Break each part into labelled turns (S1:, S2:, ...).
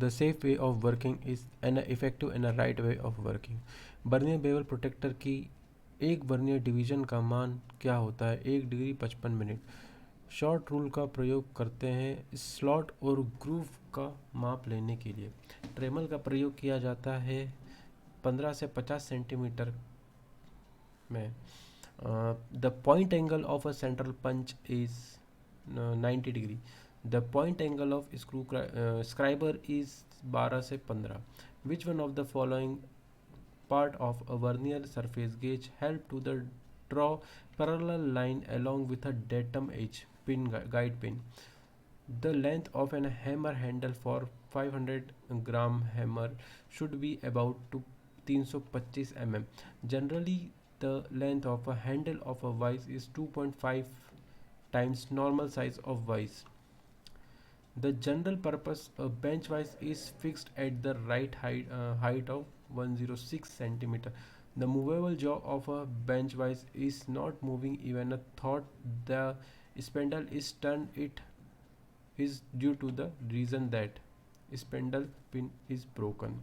S1: The safe way of working is an effective and a right way of working. Vernier bevel protector की एक vernier division का मान क्या होता है? 1 डिग्री 55 मिनट। शॉर्ट रूल का प्रयोग करते हैं स्लॉट और ग्रूव का माप लेने के लिए। ट्रेमल का प्रयोग किया जाता है 15 से 50 सेंटीमीटर में। The point angle of a central punch is 90 degree. The point angle of screw scriber is 12 से 15। Which one of the following part of a vernier surface gauge help to the draw parallel line along with a datum edge pin guide pin. The length of an hammer handle for 500 gram hammer should be about to 325 mm. Generally, the length of a handle of a vise is 2.5 times normal size of vise. The general purpose bench vise is fixed at the right height of 106 centimeter. The movable jaw of a bench vise is not moving even a thought the spindle is turned. It is due to the reason that spindle pin is broken.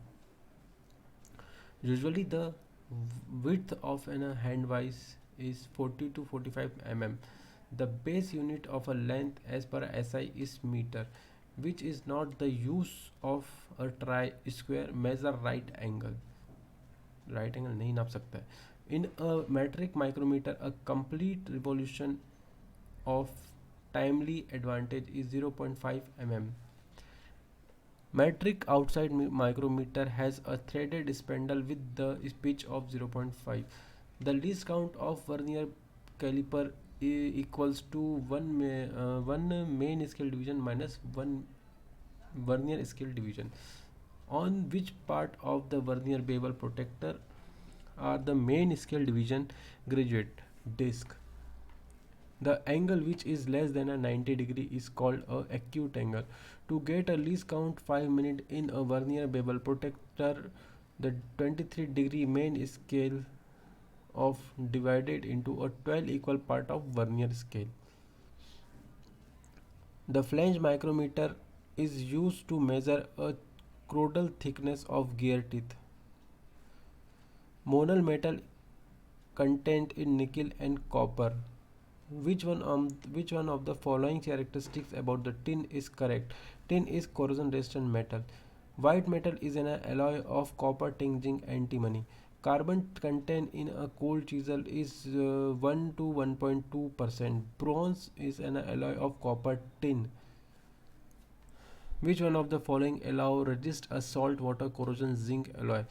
S1: Usually the width of a hand vise is 40 to 45 mm. The base unit of a length as per SI is meter, which is not the use of a tri square measure right angle. Right angle नहीं नाप सकता है. In a metric micrometer, a complete revolution of timely advantage is 0.5 mm. Metric outside micrometer has a threaded spindle with the pitch of 0.5. The least count of vernier caliper equals to one main scale division minus one vernier scale division. On which part of the vernier bevel protector are the main scale division graduate disc? The angle which is less than a 90 degree is called a acute angle. To get a least count 5 minutes in a vernier bevel protector, the 23 degree main scale of divided into a 12 equal part of vernier scale. The flange micrometer is used to measure a caudal thickness of gear teeth. Monal metal content in nickel and copper. Which one of the following characteristics about the tin is correct? Tin is corrosion resistant metal. White metal is an alloy of copper tinging antimony. Carbon content in a cold chisel is 1 to 1.2%. Bronze is an alloy of copper tin. Which one of the following allow resist a salt water corrosion? Zinc alloy.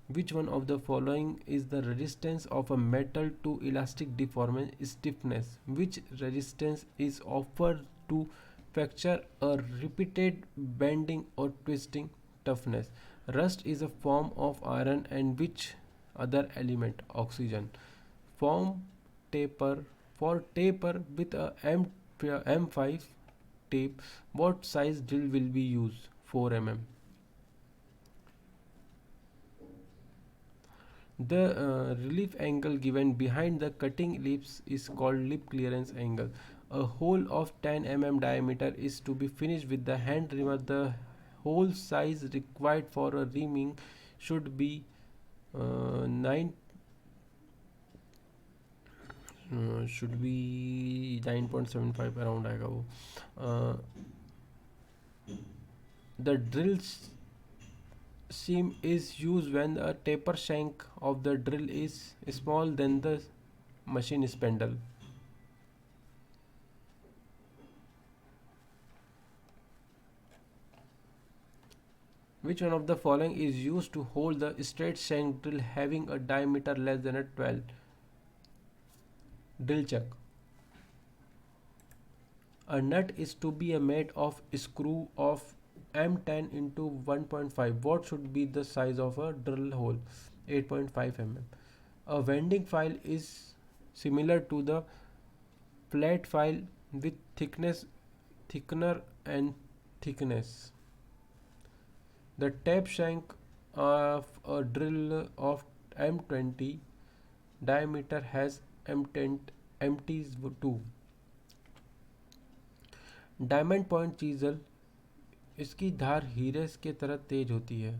S1: Which one of the following is the resistance of a metal to elastic deformation stiffness? Which resistance is offered to fracture or repeated bending or twisting toughness? Rust is a form of iron and which other element? Oxygen. Form taper for taper with a M5 tape. What size drill will be used? 4 mm. The relief angle given behind the cutting lips is called lip clearance angle. A hole of 10 mm diameter is to be finished with the hand trimmer. The hole size required for a rimming should be 9 should be 9.75 around आएगा वो. The drill seam is used when a taper shank of the drill is small than the machine spindle. Which one of the following is used to hold the straight shank drill having a diameter less than a 12? Drill chuck. A nut is to be made of screw of M10 into 1.5. What should be the size of a drill hole? 8.5 mm. A winding file is similar to the flat file with thickener and thickness. The tap shank of a drill of M20 diameter has M10 empties too. Diamond point chisel इसकी धार हीरे के तरह तेज होती है।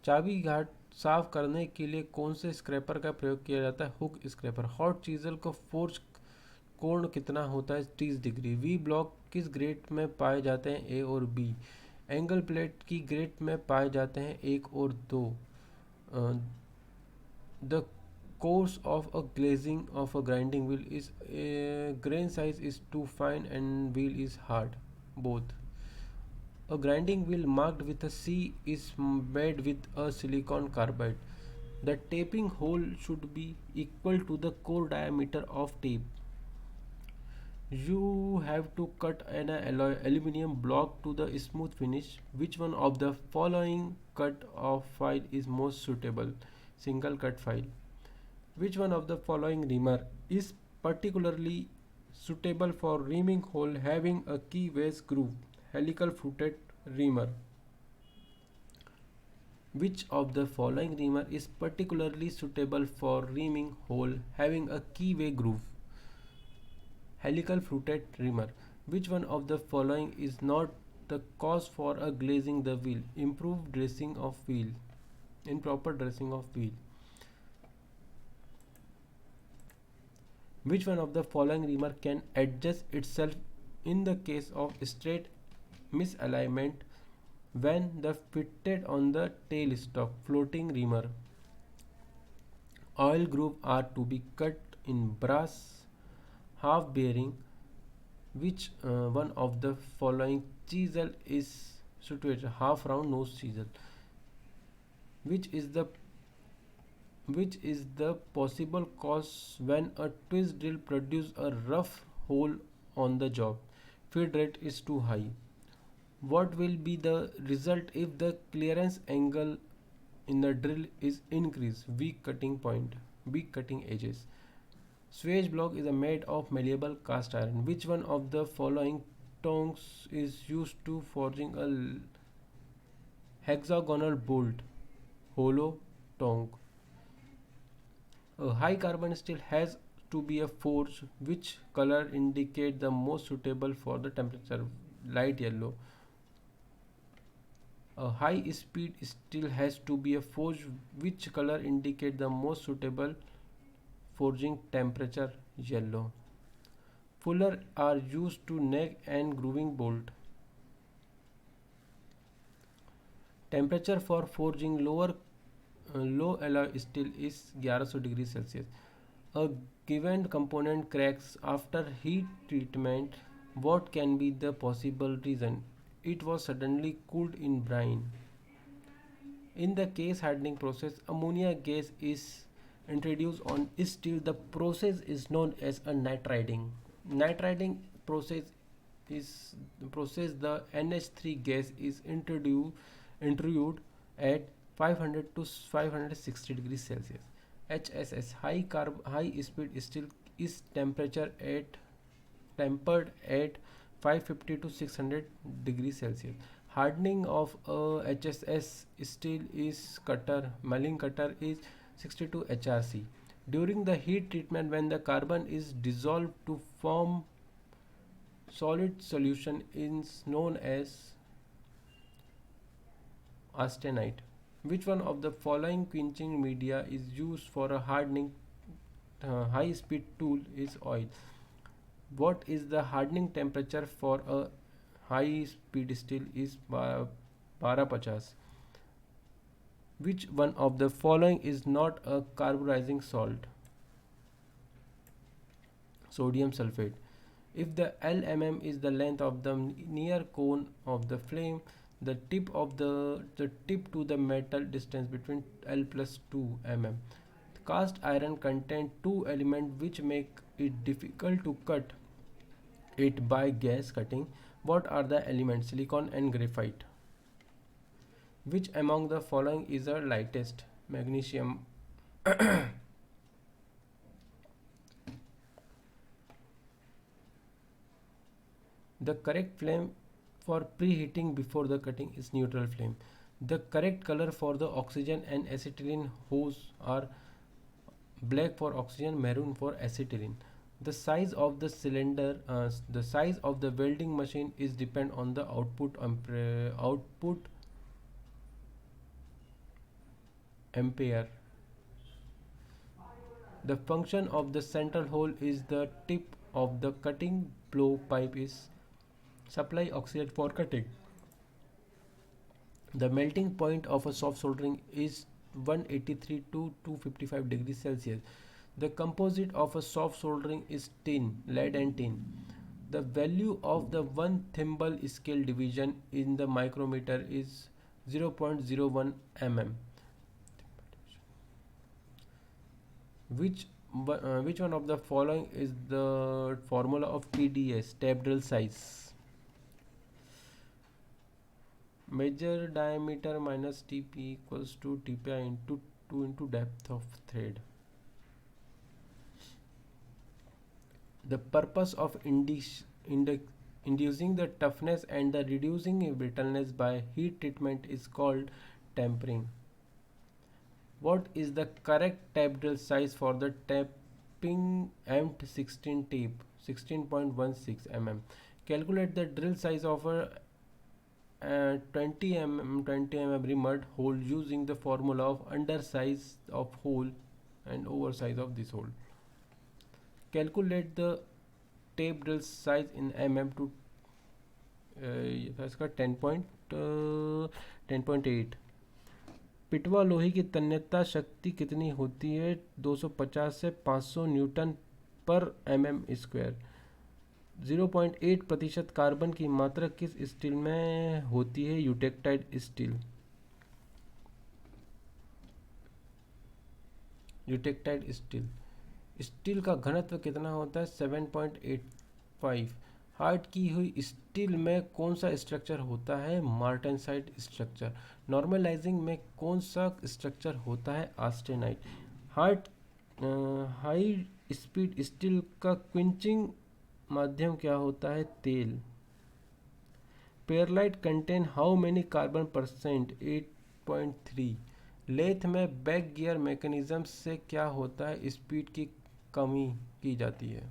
S1: चाबी घाट साफ करने के लिए कौन से स्क्रैपर का प्रयोग किया जाता है? Hook scraper. हॉट चीजल का फोर्ज कोण कितना होता है? 30 डिग्री। वी ब्लॉक किस ग्रेट में पाए जाते हैं? ए और बी। एंगल प्लेट की ग्रेट में पाए जाते हैं? एक और दो। The course of a glazing of a grinding wheel is grain size is too fine and wheel is hard, both. A grinding wheel marked with a C is made with a silicon carbide. The taping hole should be equal to the core diameter of tape. You have to cut an aluminium block to the smooth finish. Which one of the following cut off file is most suitable? Single cut file. Which one of the following reamer is particularly suitable for reaming hole having a key ways groove? Helical footed reamer. Which of the following reamer is particularly suitable for reaming hole having a keyway groove? Helical fluted reamer. Which one of the following is not the cause for a glazing the wheel? Improved dressing of wheel. Improper dressing of wheel. Which one of the following reamer can adjust itself in the case of straight misalignment when the fitted on the tailstock? Floating reamer. Oil groove are to be cut in brass half bearing. Which one of the following chisel is situated? Half round nose chisel. Which is the possible cause when a twist drill produces a rough hole on the job? Feed rate is too high. What will be the result if the clearance angle in the drill is increased? Weak cutting point, weak cutting edges. Swage block is made of malleable cast iron. Which one of the following tongs is used to forging a hexagonal bolt? Hollow tong. A high carbon steel has to be a forge. Which color indicate the most suitable for the temperature? Light yellow. A high speed steel has to be a forge. Which color indicate the most suitable forging temperature? Yellow. Fuller are used to neck and grooving bolt. Temperature for forging low alloy steel is 1100 degrees Celsius. A given component cracks after heat treatment. What can be the possible reason? It was suddenly cooled in brine. In the case hardening process, ammonia gas is introduced on steel. The process is known as a nitriding. Nitriding process the NH3 gas is introduced at 500 to 560 degrees Celsius. HSS high speed steel is tempered at 550 to 600 degrees Celsius. Hardening of a HSS steel is milling cutter is 62 HRC. During the heat treatment, when the carbon is dissolved to form solid solution, is known as austenite. Which one of the following quenching media is used for a hardening high speed tool? Is oil. What is the hardening temperature for a high speed steel? Is 1250. Which one of the following is not a carburizing salt? Sodium sulfate. If the LMM is the length of the near cone of the flame, the tip to the metal distance between L plus 2 mm. Cast iron contains two elements which make it difficult to cut it by gas cutting. What are the elements? Silicon and graphite. Which among the following is the lightest? Magnesium. The correct flame for preheating before the cutting is neutral flame. The correct color for the oxygen and acetylene hose are black for oxygen, maroon for acetylene. The size of the cylinder, the size of the welding machine is depend on the output ampere. The function of the central hole is the tip of the cutting blow pipe is supply oxygen for cutting. The melting point of a soft soldering is 183 to 255 degrees Celsius. The composite of a soft soldering is tin, lead and tin. The value of the 1 thimble scale division in the micrometer is 0.01 mm. Which one of the following is the formula of TDS, tape drill size? Measure diameter minus TP equals to TPI into 2 into depth of thread. The purpose of inducing the toughness and the reducing brittleness by heat treatment is called tempering. What is the correct tape drill size for the tapping M16 tape? 16.16 mm. Calculate the drill size of a 20 mm rimmed hole using the formula of undersize of hole and oversize of this hole. Calculate the tape drill size in mm to इसका 10.8. पिटवा लोहे की तन्यता शक्ति कितनी होती है? 250 से 500 Newton पर mm स्क्वायर. 0.8% कार्बन की मात्रा किस स्टील में होती है? Eutectoid steel. Eutectoid steel. Steel का घनत्व कितना होता है? 7.85. हार्ड की हुई स्टील में कौन सा स्ट्रक्चर होता है? Martensite structure. नॉर्मलाइजिंग में कौन सा स्ट्रक्चर होता है? Austenite. Hard high speed steel का क्विंचिंग माध्यम क्या होता है? तेल. Pearlite contain how many carbon percent? 8.3. Lathe में बैक गियर मैकेनिज्म से क्या होता है? स्पीड की कमी की जाती है.